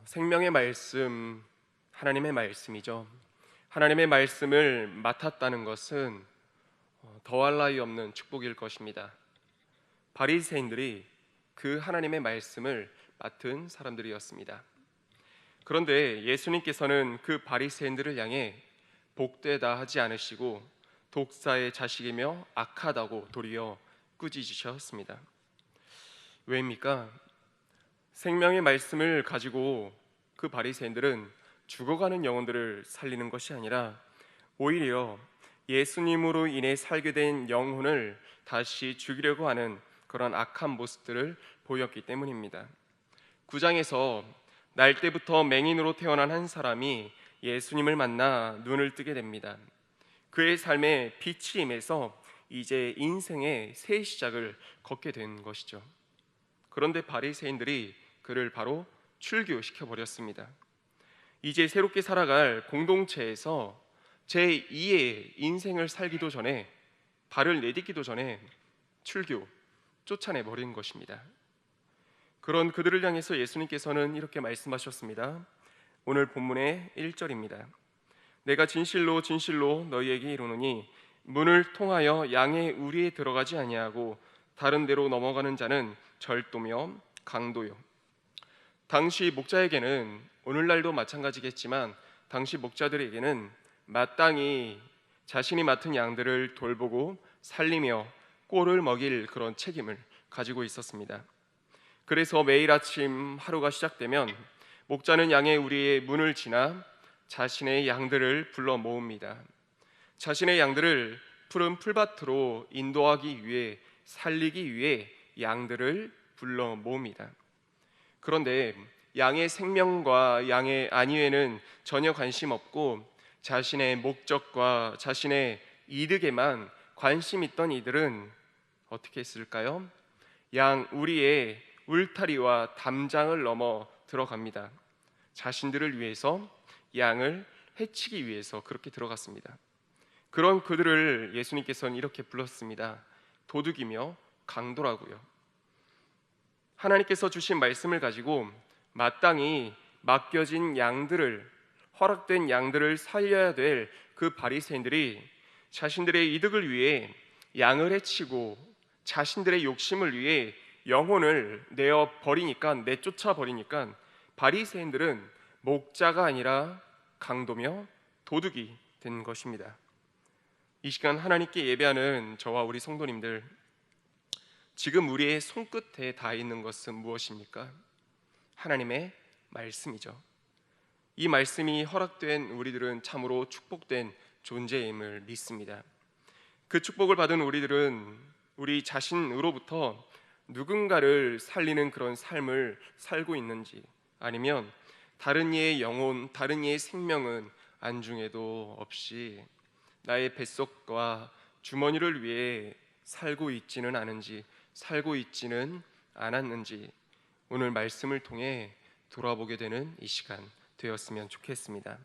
생명의 말씀, 하나님의 말씀이죠. 하나님의 말씀을 맡았다는 것은 더할 나위 없는 축복일 것입니다. 바리새인들이 그 하나님의 말씀을 맡은 사람들이었습니다. 그런데 예수님께서는 그 바리새인들을 향해 복되다 하지 않으시고 독사의 자식이며 악하다고 도리어 꾸짖으셨습니다. 왜입니까? 생명의 말씀을 가지고 그 바리새인들은 죽어가는 영혼들을 살리는 것이 아니라 오히려 예수님으로 인해 살게 된 영혼을 다시 죽이려고 하는 그런 악한 모습들을 보였기 때문입니다. 9장에서 날 때부터 맹인으로 태어난 한 사람이 예수님을 만나 눈을 뜨게 됩니다. 그의 삶에 빛이 임해서 이제 인생의 새 시작을 걷게 된 것이죠. 그런데 바리새인들이 그를 바로 출교시켜 버렸습니다. 이제 새롭게 살아갈 공동체에서 제2의 인생을 살기도 전에, 발을 내딛기도 전에 출교, 쫓아내 버린 것입니다. 그런 그들을 향해서 예수님께서는 이렇게 말씀하셨습니다. 오늘 본문의 1절입니다. 내가 진실로 진실로 너희에게 이르노니 문을 통하여 양의 우리에 들어가지 아니하고 다른 데로 넘어가는 자는 절도며 강도요. 당시 목자에게는, 오늘날도 마찬가지겠지만 당시 목자들에게는 마땅히 자신이 맡은 양들을 돌보고 살리며 꼴을 먹일 그런 책임을 가지고 있었습니다. 그래서 매일 아침 하루가 시작되면 목자는 양의 우리의 문을 지나 자신의 양들을 불러 모읍니다. 자신의 양들을 푸른 풀밭으로 인도하기 위해, 살리기 위해 양들을 불러 모읍니다. 그런데 양의 생명과 양의 안위에는 전혀 관심 없고 자신의 목적과 자신의 이득에만 관심 있던 이들은 어떻게 했을까요? 양 우리의 울타리와 담장을 넘어 들어갑니다. 자신들을 위해서, 양을 해치기 위해서 그렇게 들어갔습니다. 그런 그들을 예수님께서는 이렇게 불렀습니다. 도둑이며 강도라고요. 하나님께서 주신 말씀을 가지고 마땅히 맡겨진 양들을, 허락된 양들을 살려야 될 그 바리새인들이 자신들의 이득을 위해 양을 해치고 자신들의 욕심을 위해 영혼을 내어 버리니까, 내쫓아 버리니까 바리새인들은 목자가 아니라 강도며 도둑이 된 것입니다. 이 시간 하나님께 예배하는 저와 우리 성도님들, 지금 우리의 손끝에 닿아 있는 것은 무엇입니까? 하나님의 말씀이죠. 이 말씀이 허락된 우리들은 참으로 축복된 존재임을 믿습니다. 그 축복을 받은 우리들은 우리 자신으로부터 누군가를 살리는 그런 삶을 살고 있는지, 아니면 다른 이의 영혼, 다른 이의 생명은 안중에도 없이 나의 뱃속과 주머니를 위해 살고 있지는 않은지, 살고 있지는 않았는지 오늘 말씀을 통해 돌아보게 되는 이 시간 되었으면 좋겠습니다.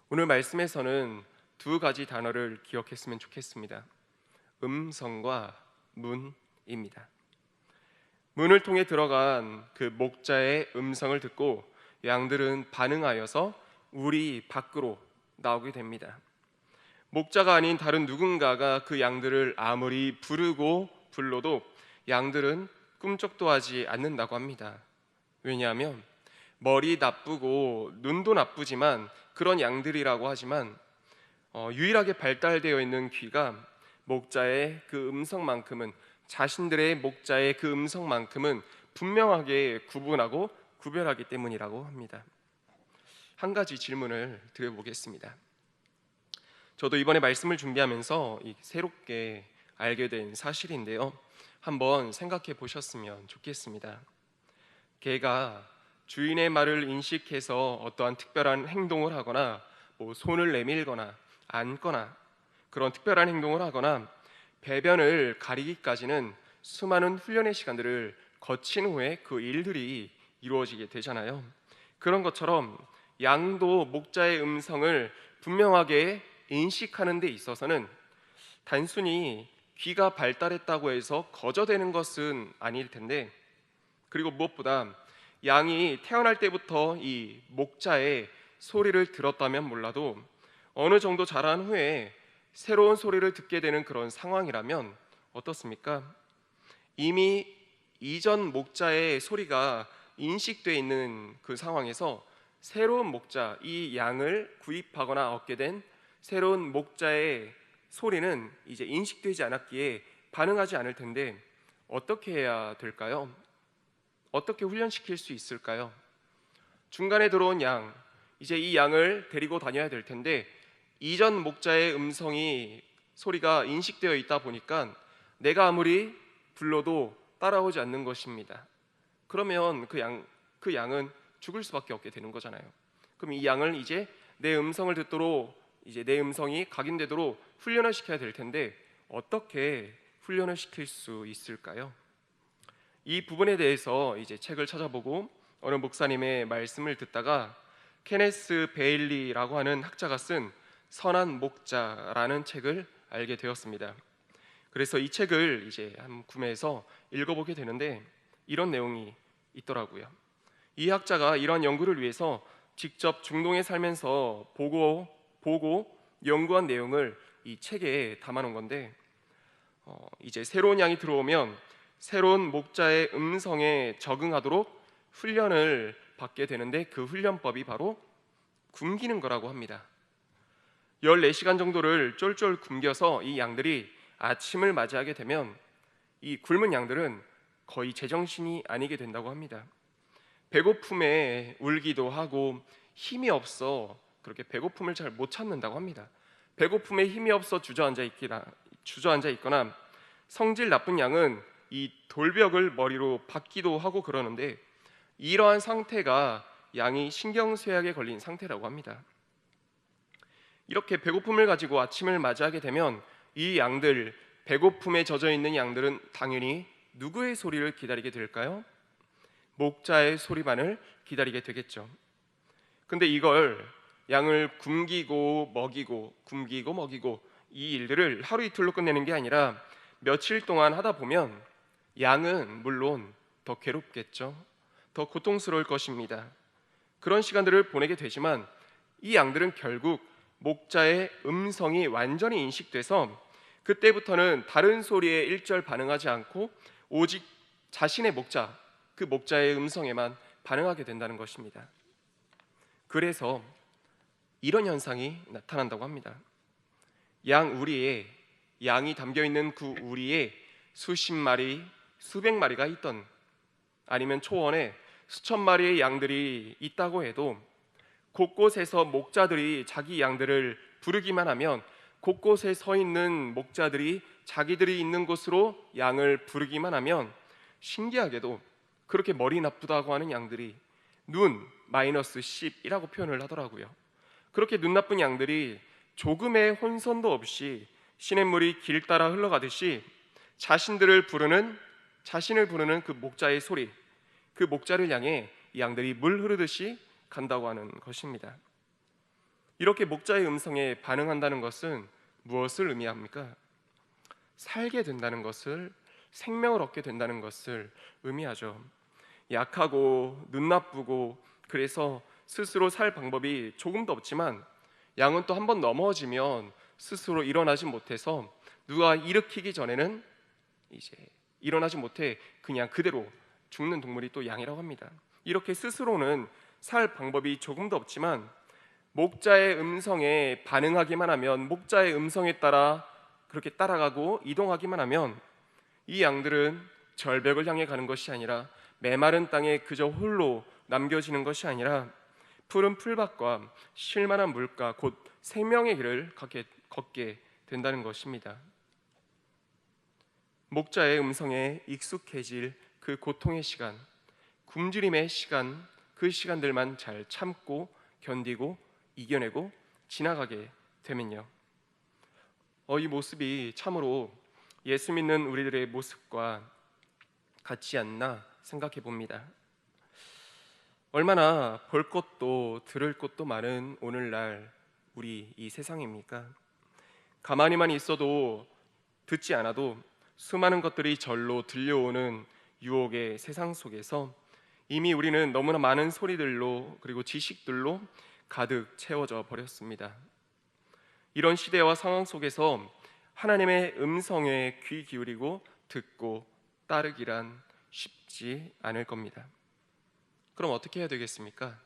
오늘 말씀에서는 두 가지 단어를 기억했으면 좋겠습니다. 음성과 문입니다. 문을 통해 들어간 그 목자의 음성을 듣고 양들은 반응하여서 우리 밖으로 나오게 됩니다. 목자가 아닌 다른 누군가가 그 양들을 아무리 부르고 불러도 양들은 꿈쩍도 하지 않는다고 합니다. 왜냐하면 머리 나쁘고 눈도 나쁘지만 그런 양들이라고 하지만 유일하게 발달되어 있는 귀가 목자의 그 음성만큼은, 자신들의 목자의 그 음성만큼은 분명하게 구분하고 구별하기 때문이라고 합니다. 한 가지 질문을 드려보겠습니다. 저도 이번에 말씀을 준비하면서 새롭게 알게 된 사실인데요, 한번 생각해 보셨으면 좋겠습니다. 개가 주인의 말을 인식해서 어떠한 특별한 행동을 하거나 손을 내밀거나 앉거나 그런 특별한 행동을 하거나 배변을 가리기까지는 수많은 훈련의 시간들을 거친 후에 그 일들이 이루어지게 되잖아요. 그런 것처럼 양도 목자의 음성을 분명하게 인식하는 데 있어서는 단순히 귀가 발달했다고 해서 거저되는 것은 아닐 텐데, 그리고 무엇보다 양이 태어날 때부터 이 목자의 소리를 들었다면 몰라도 어느 정도 자란 후에 새로운 소리를 듣게 되는 그런 상황이라면 어떻습니까? 이미 이전 목자의 소리가 인식되어 있는 그 상황에서 새로운 목자, 이 양을 구입하거나 얻게 된 새로운 목자의 소리는 이제 인식되지 않았기에 반응하지 않을 텐데 어떻게 해야 될까요? 어떻게 훈련시킬 수 있을까요? 중간에 들어온 양, 이제 이 양을 데리고 다녀야 될 텐데 이전 목자의 음성이 소리가 인식되어 있다 보니까 내가 아무리 불러도 따라오지 않는 것입니다. 그러면 그 양은 죽을 수밖에 없게 되는 거잖아요. 그럼 이 양을 이제 내 음성을 듣도록 이제 내 음성이 각인되도록 훈련을 시켜야 될 텐데 어떻게 훈련을 시킬 수 있을까요? 이 부분에 대해서 이제 책을 찾아보고 어느 목사님의 말씀을 듣다가 케네스 베일리라고 하는 학자가 쓴 선한 목자라는 책을 알게 되었습니다. 그래서 이 책을 이제 한 구매해서 읽어보게 되는데 이런 내용이 있더라고요. 이 학자가 이런 연구를 위해서 직접 중동에 살면서 보고 연구한 내용을 이 책에 담아놓은 건데 이제 새로운 양이 들어오면 새로운 목자의 음성에 적응하도록 훈련을 받게 되는데 그 훈련법이 바로 굶기는 거라고 합니다. 14시간 정도를 쫄쫄 굶겨서 이 양들이 아침을 맞이하게 되면 이 굶은 양들은 거의 제정신이 아니게 된다고 합니다. 배고픔에 울기도 하고 힘이 없어 그렇게 배고픔을 잘 못 참는다고 합니다. 배고픔에 힘이 없어 주저앉아 있거나 성질 나쁜 양은 이 돌벽을 머리로 박기도 하고 그러는데 이러한 상태가 양이 신경쇠약에 걸린 상태라고 합니다. 이렇게 배고픔을 가지고 아침을 맞이하게 되면 이 양들, 배고픔에 젖어 있는 양들은 당연히 누구의 소리를 기다리게 될까요? 목자의 소리만을 기다리게 되겠죠. 근데 이걸 양을 굶기고 먹이고 이 일들을 하루 이틀로 끝내는 게 아니라 며칠 동안 하다 보면 양은 물론 더 괴롭겠죠. 더 고통스러울 것입니다. 그런 시간들을 보내게 되지만 이 양들은 결국 목자의 음성이 완전히 인식돼서 그때부터는 다른 소리에 일절 반응하지 않고 오직 자신의 목자, 그 목자의 음성에만 반응하게 된다는 것입니다. 그래서 이런 현상이 나타난다고 합니다. 양이 담겨있는 그 우리에 수십 마리, 수백 마리가 있던 아니면 초원에 수천 마리의 양들이 있다고 해도 곳곳에서 목자들이 자기 양들을 부르기만 하면 곳곳에 서 있는 목자들이 자기들이 있는 곳으로 양을 부르기만 하면 신기하게도 그렇게 머리 나쁘다고 하는 양들이 눈 -10이라고 표현을 하더라고요. 그렇게 눈 나쁜 양들이 조금의 혼선도 없이 시냇물이 길 따라 흘러가듯이 자신을 부르는 그 목자의 소리, 그 목자를 향해 양들이 물 흐르듯이 간다고 하는 것입니다. 이렇게 목자의 음성에 반응한다는 것은 무엇을 의미합니까? 살게 된다는 것을, 생명을 얻게 된다는 것을 의미하죠. 약하고 눈 나쁘고 그래서 스스로 살 방법이 조금도 없지만 양은 또 한 번 넘어지면 스스로 일어나지 못해서 누가 일으키기 전에는 이제 일어나지 못해 그냥 그대로 죽는 동물이 또 양이라고 합니다. 이렇게 스스로는 살 방법이 조금도 없지만 목자의 음성에 반응하기만 하면, 목자의 음성에 따라 그렇게 따라가고 이동하기만 하면 이 양들은 절벽을 향해 가는 것이 아니라 메마른 땅에 그저 홀로 남겨지는 것이 아니라 푸른 풀밭과 쉴만한 물가, 곧 생명의 길을 걷게 된다는 것입니다. 목자의 음성에 익숙해질 그 고통의 시간, 굶주림의 시간, 그 시간들만 잘 참고 견디고 이겨내고 지나가게 되면요, 이 모습이 참으로 예수 믿는 우리들의 모습과 같지 않나 생각해 봅니다. 얼마나 볼 것도 들을 것도 많은 오늘날 우리 이 세상입니까? 가만히만 있어도 듣지 않아도 수많은 것들이 절로 들려오는 유혹의 세상 속에서 이미 우리는 너무나 많은 소리들로 그리고 지식들로 가득 채워져 버렸습니다. 이런 시대와 상황 속에서 하나님의 음성에 귀 기울이고 듣고 따르기란 쉽지 않을 겁니다. 그럼 어떻게 해야 되겠습니까?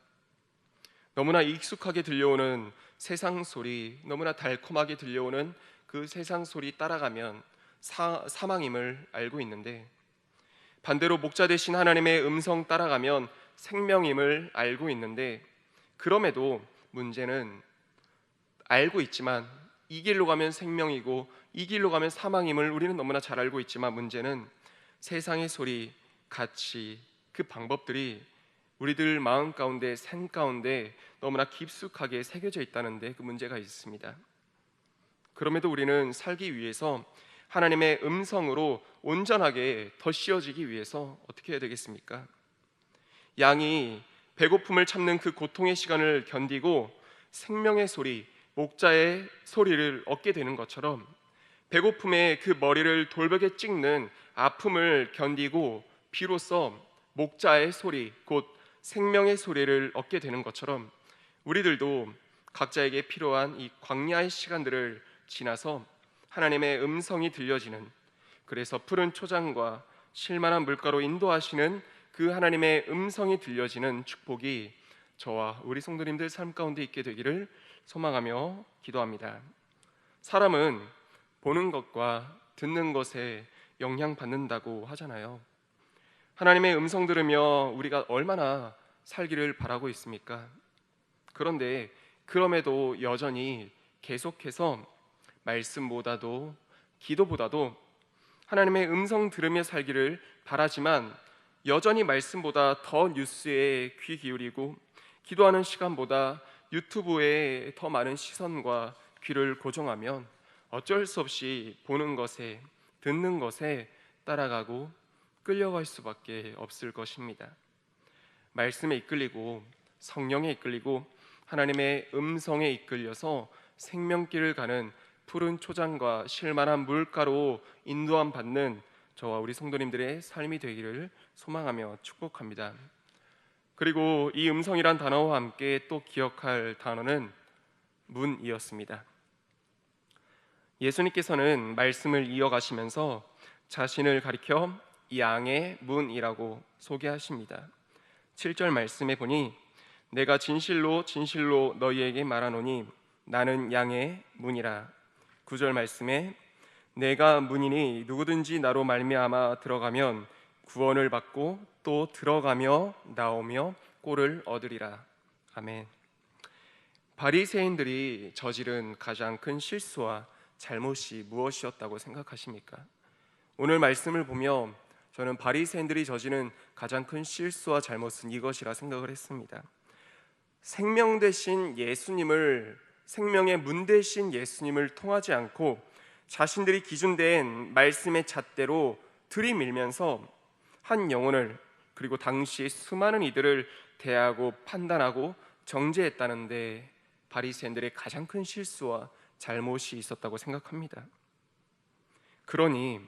너무나 익숙하게 들려오는 세상 소리, 너무나 달콤하게 들려오는 그 세상 소리 따라가면 사망임을 알고 있는데, 반대로 목자 되신 하나님의 음성 따라가면 생명임을 알고 있는데, 그럼에도 문제는 알고 있지만 이 길로 가면 생명이고 이 길로 가면 사망임을 우리는 너무나 잘 알고 있지만, 문제는 세상의 소리, 가치, 그 방법들이 우리들 마음 가운데, 생 가운데 너무나 깊숙하게 새겨져 있다는데 그 문제가 있습니다. 그럼에도 우리는 살기 위해서 하나님의 음성으로 온전하게 더 씌워지기 위해서 어떻게 해야 되겠습니까? 양이 배고픔을 참는 그 고통의 시간을 견디고 생명의 소리, 목자의 소리를 얻게 되는 것처럼, 배고픔의 그 머리를 돌벽에 찍는 아픔을 견디고 비로소 목자의 소리, 곧 생명의 소리를 얻게 되는 것처럼, 우리들도 각자에게 필요한 이 광야의 시간들을 지나서 하나님의 음성이 들려지는, 그래서 푸른 초장과 쉴만한 물가로 인도하시는 그 하나님의 음성이 들려지는 축복이 저와 우리 성도님들 삶 가운데 있게 되기를 소망하며 기도합니다. 사람은 보는 것과 듣는 것에 영향받는다고 하잖아요. 하나님의 음성 들으며 우리가 얼마나 살기를 바라고 있습니까? 그런데 그럼에도 여전히 계속해서 말씀보다도 기도보다도 하나님의 음성 들으며 살기를 바라지만, 여전히 말씀보다 더 뉴스에 귀 기울이고 기도하는 시간보다 유튜브에 더 많은 시선과 귀를 고정하면 어쩔 수 없이 보는 것에, 듣는 것에 따라가고 끌려갈 수밖에 없을 것입니다. 말씀에 이끌리고 성령에 이끌리고 하나님의 음성에 이끌려서 생명길을 가는 푸른 초장과 쉴만한 물가로 인도함 받는 저와 우리 성도님들의 삶이 되기를 소망하며 축복합니다. 그리고 이 음성이란 단어와 함께 또 기억할 단어는 문이었습니다. 예수님께서는 말씀을 이어가시면서 자신을 가리켜 양의 문이라고 소개하십니다. 7절 말씀에 보니 내가 진실로 진실로 너희에게 말하노니 나는 양의 문이라. 9절 말씀에 내가 문이니 누구든지 나로 말미암아 들어가면 구원을 받고 또 들어가며 나오며 꼴을 얻으리라. 아멘. 바리새인들이 저지른 가장 큰 실수와 잘못이 무엇이었다고 생각하십니까? 오늘 말씀을 보며 저는 바리새인들이 저지른 가장 큰 실수와 잘못은 이것이라 생각을 했습니다. 생명 되신 예수님을, 생명의 문 되신 예수님을 통하지 않고 자신들이 기준된 말씀의 잣대로 들이밀면서 한 영혼을, 그리고 당시 수많은 이들을 대하고 판단하고 정죄했다는데 바리새인들의 가장 큰 실수와 잘못이 있었다고 생각합니다. 그러니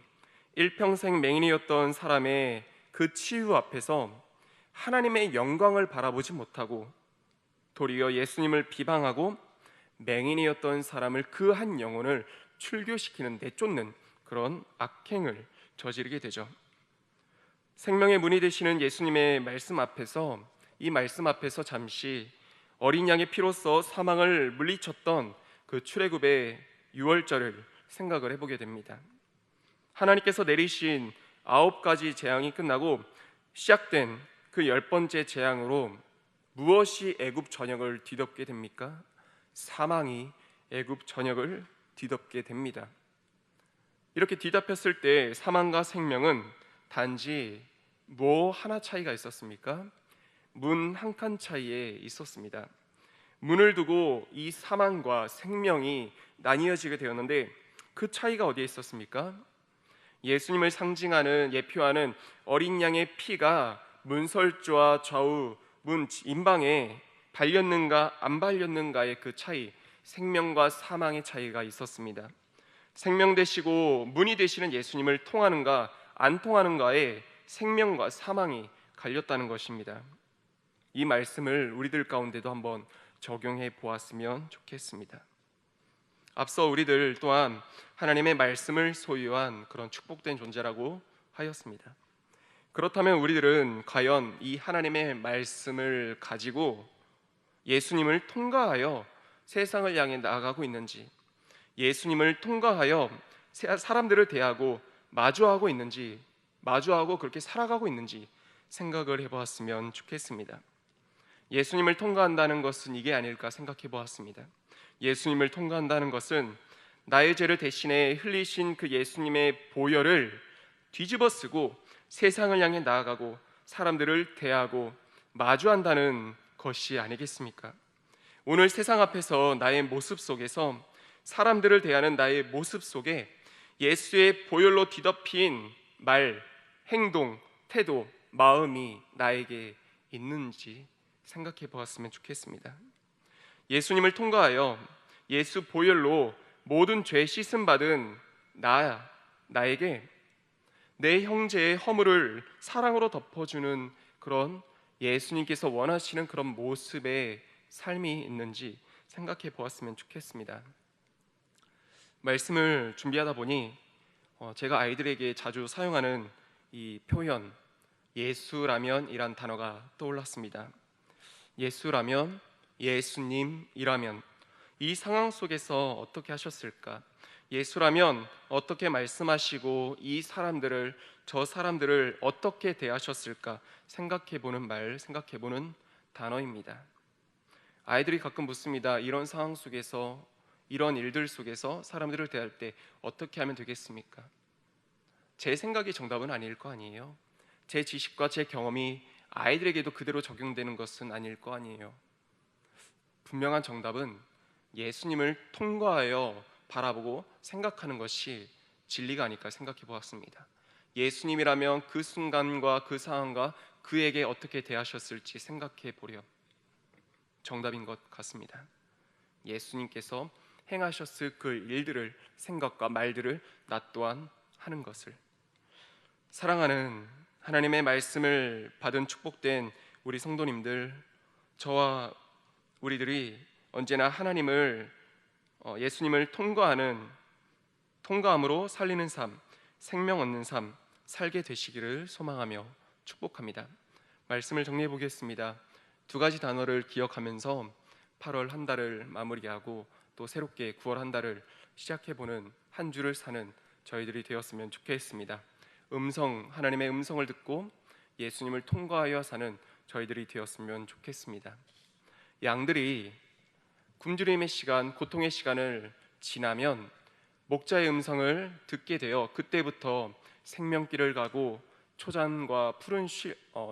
일평생 맹인이었던 사람의 그 치유 앞에서 하나님의 영광을 바라보지 못하고 도리어 예수님을 비방하고 맹인이었던 사람을, 그 한 영혼을 출교시키는, 내쫓는 그런 악행을 저지르게 되죠. 생명의 문이 되시는 예수님의 말씀 앞에서, 이 말씀 앞에서 잠시 어린 양의 피로써 사망을 물리쳤던 그 출애굽의 유월절을 생각을 해보게 됩니다. 하나님께서 내리신 9가지 재앙이 끝나고 시작된 그 10번째 재앙으로 무엇이 애굽 전역을 뒤덮게 됩니까? 사망이 애굽 전역을 뒤덮게 됩니다. 이렇게 뒤덮였을 때 사망과 생명은 단지 뭐 하나 차이가 있었습니까? 문 한 칸 차이에 있었습니다. 문을 두고 이 사망과 생명이 나뉘어지게 되었는데 그 차이가 어디에 있었습니까? 예수님을 상징하는, 예표하는 어린 양의 피가 문설주와 좌우 문 임방에 발렸는가 안 발렸는가의 그 차이, 생명과 사망의 차이가 있었습니다. 생명 되시고 문이 되시는 예수님을 통하는가 안 통하는가에 생명과 사망이, 갈렸다는 것입니다. 이 말씀을 우리들 가운데도 한번 적용해 보았으면 좋겠습니다. 앞서 우리들 또한 하나님의 말씀을 소유한 그런 축복된 존재라고 하였습니다. 그렇다면 우리들은 과연 이 하나님의 말씀을 가지고 예수님을 통과하여 세상을 향해 나아가고 있는지, 예수님을 통과하여 사람들을 대하고 마주하고 있는지, 마주하고 그렇게 살아가고 있는지 생각을 해보았으면 좋겠습니다. 예수님을 통과한다는 것은 이게 아닐까 생각해 보았습니다. 예수님을 통과한다는 것은 나의 죄를 대신에 흘리신 그 예수님의 보혈을 뒤집어 쓰고 세상을 향해 나아가고 사람들을 대하고 마주한다는 것이 아니겠습니까? 오늘 세상 앞에서 나의 모습 속에서 사람들을 대하는 나의 모습 속에 예수의 보혈로 뒤덮인 말, 행동, 태도, 마음이 나에게 있는지 생각해 보았으면 좋겠습니다. 예수님을 통과하여 예수 보혈로 모든 죄 씻음 받은 나에게 내 형제의 허물을 사랑으로 덮어주는 그런 예수님께서 원하시는 그런 모습의 삶이 있는지 생각해 보았으면 좋겠습니다. 말씀을 준비하다 보니 제가 아이들에게 자주 사용하는 이 표현, 예수라면이란 단어가 떠올랐습니다. 예수라면, 예수님이라면 이 상황 속에서 어떻게 하셨을까? 예수라면 어떻게 말씀하시고 이 사람들을, 저 사람들을 어떻게 대하셨을까 생각해보는 말, 생각해보는 단어입니다. 아이들이 가끔 묻습니다. 이런 상황 속에서, 이런 일들 속에서 사람들을 대할 때 어떻게 하면 되겠습니까? 제 생각이 정답은 아닐 거 아니에요. 제 지식과 제 경험이 아이들에게도 그대로 적용되는 것은 아닐 거 아니에요. 분명한 정답은 예수님을 통과하여 바라보고 생각하는 것이 진리가 아닐까 생각해 보았습니다. 예수님이라면 그 순간과 그 상황과 그에게 어떻게 대하셨을지 생각해 보려 정답인 것 같습니다. 예수님께서 행하셨을 그 일들을, 생각과 말들을 나 또한 하는 것을. 사랑하는 하나님의 말씀을 받은 축복된 우리 성도님들, 저와 우리들이 언제나 예수님을 통과함으로 살리는 삶, 생명 얻는 삶 살게 되시기를 소망하며 축복합니다. 말씀을 정리해 보겠습니다. 두 가지 단어를 기억하면서 8월 한 달을 마무리하고 또 새롭게 9월 한 달을 시작해보는 한 주를 사는 저희들이 되었으면 좋겠습니다. 하나님의 음성을 듣고 예수님을 통과하여 사는 저희들이 되었으면 좋겠습니다. 양들이 굶주림의 시간, 고통의 시간을 지나면 목자의 음성을 듣게 되어 그때부터 생명길을 가고 초잔과 푸른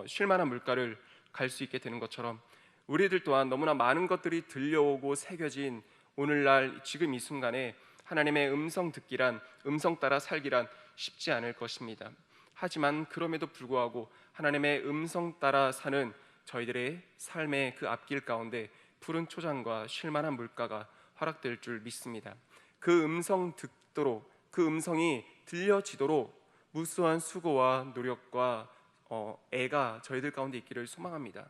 쉴만한 물가를 갈 수 있게 되는 것처럼 우리들 또한 너무나 많은 것들이 들려오고 새겨진 오늘날 지금 이 순간에 하나님의 음성 듣기란, 음성 따라 살기란 쉽지 않을 것입니다. 하지만 그럼에도 불구하고 하나님의 음성 따라 사는 저희들의 삶의 그 앞길 가운데 푸른 초장과 쉴만한 물가가 허락될 줄 믿습니다. 그 음성 듣도록, 그 음성이 들려지도록 무수한 수고와 노력과 애가 저희들 가운데 있기를 소망합니다.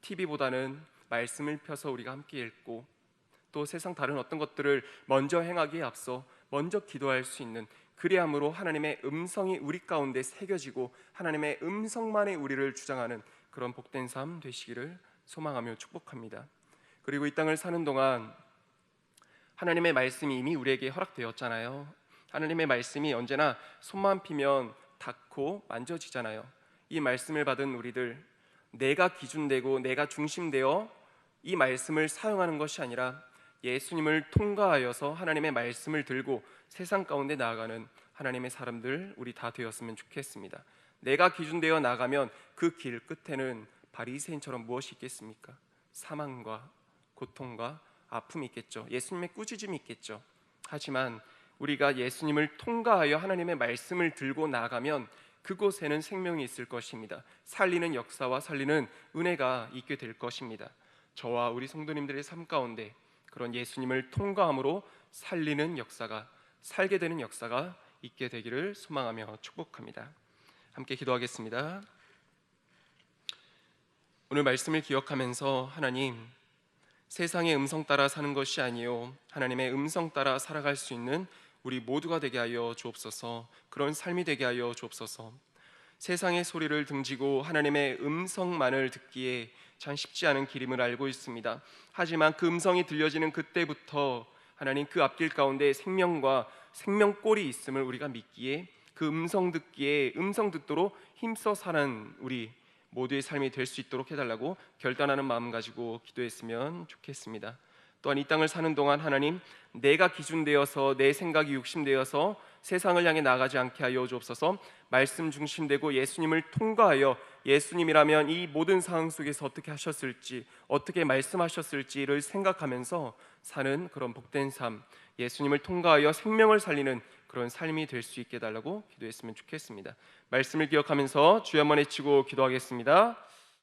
TV보다는 말씀을 펴서 우리가 함께 읽고 또 세상 다른 어떤 것들을 먼저 행하기에 앞서 먼저 기도할 수 있는, 그리함으로 하나님의 음성이 우리 가운데 새겨지고 하나님의 음성만이 우리를 주장하는 그런 복된 삶 되시기를 소망하며 축복합니다. 그리고 이 땅을 사는 동안 하나님의 말씀이 이미 우리에게 허락되었잖아요. 하나님의 말씀이 언제나 손만 피면 닿고 만져지잖아요. 이 말씀을 받은 우리들, 내가 기준되고 내가 중심되어 이 말씀을 사용하는 것이 아니라 예수님을 통과하여서 하나님의 말씀을 들고 세상 가운데 나아가는 하나님의 사람들 우리 다 되었으면 좋겠습니다. 내가 기준되어 나가면 그 길 끝에는 바리새인처럼 무엇이 있겠습니까? 사망과 고통과 아픔이 있겠죠. 예수님의 꾸짖음이 있겠죠. 하지만 우리가 예수님을 통과하여 하나님의 말씀을 들고 나가면 그곳에는 생명이 있을 것입니다. 살리는 역사와 살리는 은혜가 있게 될 것입니다. 저와 우리 성도님들의 삶 가운데 그런 예수님을 통과함으로 살리는 역사가, 살게 되는 역사가 있게 되기를 소망하며 축복합니다. 함께 기도하겠습니다. 오늘 말씀을 기억하면서 하나님, 세상의 음성 따라 사는 것이 아니요 하나님의 음성 따라 살아갈 수 있는 우리 모두가 되게 하여 주옵소서. 그런 삶이 되게 하여 주옵소서. 세상의 소리를 등지고 하나님의 음성만을 듣기에 참 쉽지 않은 길임을 알고 있습니다. 하지만 그 음성이 들려지는 그때부터 하나님 그 앞길 가운데 생명과 생명골이 있음을 우리가 믿기에 그 음성 듣기에 음성 듣도록 힘써 사는 우리 모두의 삶이 될 수 있도록 해달라고 결단하는 마음 가지고 기도했으면 좋겠습니다. 또한 이 땅을 사는 동안 하나님, 내가 기준되어서 내 생각이 육심되어서 세상을 향해 나가지 않게 하여 주옵소서. 말씀 중심되고 예수님을 통과하여 예수님이라면 이 모든 상황 속에서 어떻게 하셨을지, 어떻게 말씀하셨을지를 생각하면서 사는 그런 복된 삶, 예수님을 통과하여 생명을 살리는 그런 삶이 될 수 있게 해달라고 기도했으면 좋겠습니다. 말씀을 기억하면서 주여 한번 외치고 기도하겠습니다.